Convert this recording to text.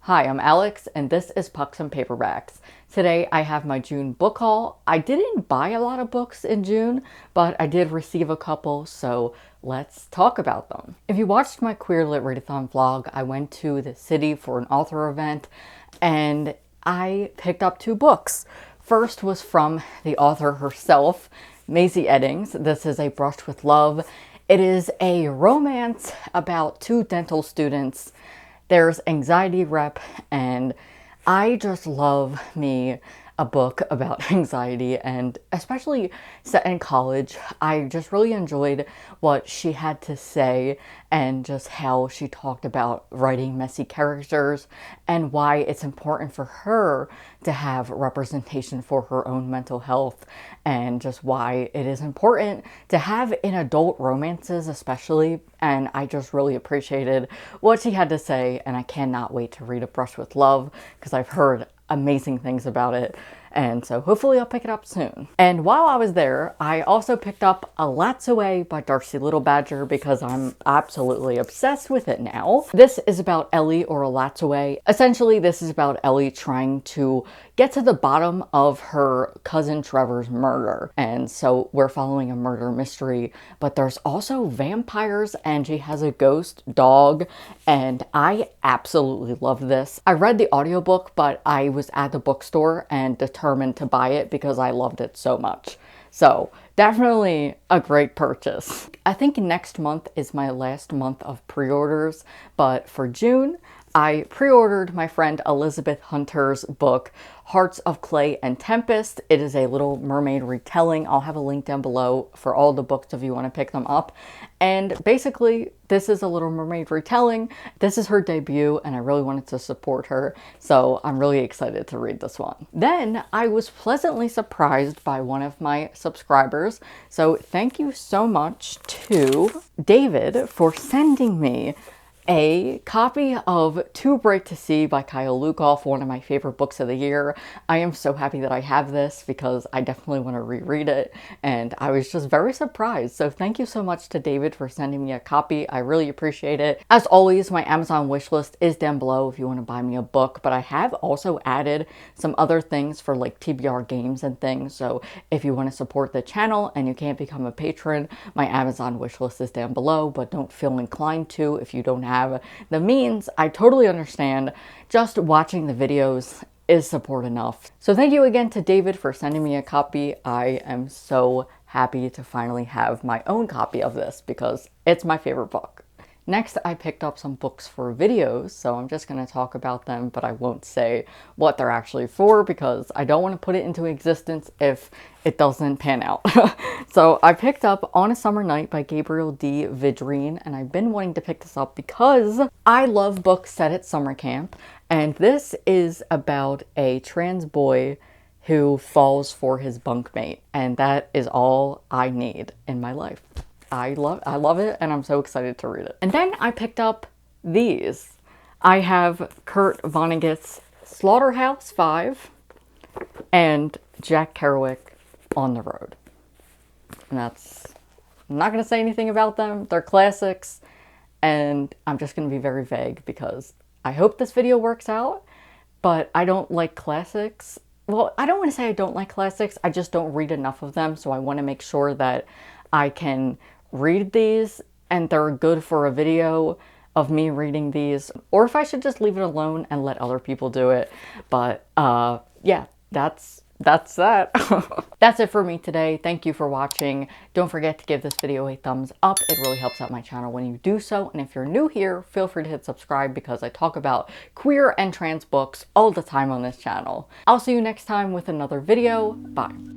Hi, I'm Alex, and this is Pucks and Paperbacks. Today I have my June book haul. I didn't buy a lot of books in June, but I did receive a couple, so let's talk about them. If you watched my Queer Lit Readathon vlog, I went to the city for an author event, and I picked up 2 books. First was from the author herself, Maisie Eddings. This is A Brush with Love. It is a romance about 2 dental students. There's anxiety rep, and I just love me a book about anxiety, and especially set in college. I just really enjoyed what she had to say and just how she talked about writing messy characters and why it's important for her to have representation for her own mental health, and just why it is important to have in adult romances especially. And I just really appreciated what she had to say, and I cannot wait to read A Brush with Love because I've heard amazing things about it, and so hopefully I'll pick it up soon. And while I was there, I also picked up A Lat's Away by Darcy Little Badger because I'm absolutely obsessed with it now. This is about Ellie, or A Lat's Away. Essentially, this is about Ellie trying to get to the bottom of her cousin Trevor's murder. And so we're following a murder mystery, but there's also vampires, and she has a ghost dog, and I absolutely love this. I read the audiobook, but I was at the bookstore and determined to buy it because I loved it so much. So definitely a great purchase. I think next month is my last month of pre-orders, but for June, I pre-ordered my friend Elizabeth Hunter's book, Hearts of Clay and Tempest. It is a Little Mermaid retelling. I'll have a link down below for all the books if you want to pick them up. And basically, this is a Little Mermaid retelling. This is her debut, and I really wanted to support her, so I'm really excited to read this one. Then I was pleasantly surprised by one of my subscribers, so thank you so much to David for sending me a copy of Too Bright to See by Kyle Lukoff, one of my favorite books of the year. I am so happy that I have this because I definitely want to reread it, and I was just very surprised. So thank you so much to David for sending me a copy. I really appreciate it. As always, my Amazon wishlist is down below if you want to buy me a book, but I have also added some other things for like TBR games and things. So if you want to support the channel and you can't become a patron, my Amazon wishlist is down below, but don't feel inclined to if you don't have the means. I totally understand. Just watching the videos is support enough. So thank you again to David for sending me a copy. I am so happy to finally have my own copy of this because it's my favorite book. Next, I picked up some books for videos, so I'm just going to talk about them, but I won't say what they're actually for because I don't want to put it into existence if it doesn't pan out. So I picked up On a Summer Night by Gabriel D. Vidrine, and I've been wanting to pick this up because I love books set at summer camp, and this is about a trans boy who falls for his bunkmate, and that is all I need in my life. I love it, and I'm so excited to read it. And then I picked up these. I have Kurt Vonnegut's Slaughterhouse-Five and Jack Kerouac On the Road. And I'm not going to say anything about them. They're classics, and I'm just going to be very vague because I hope this video works out, but I don't like classics. Well, I don't want to say I don't like classics. I just don't read enough of them, so I want to make sure that I can read these and they're good for a video of me reading these, or if I should just leave it alone and let other people do it. But yeah, that's that. That's it for me today. Thank you for watching. Don't forget to give this video a thumbs up. It really helps out my channel when you do so. And if you're new here, feel free to hit subscribe because I talk about queer and trans books all the time on this channel. I'll see you next time with another video. Bye.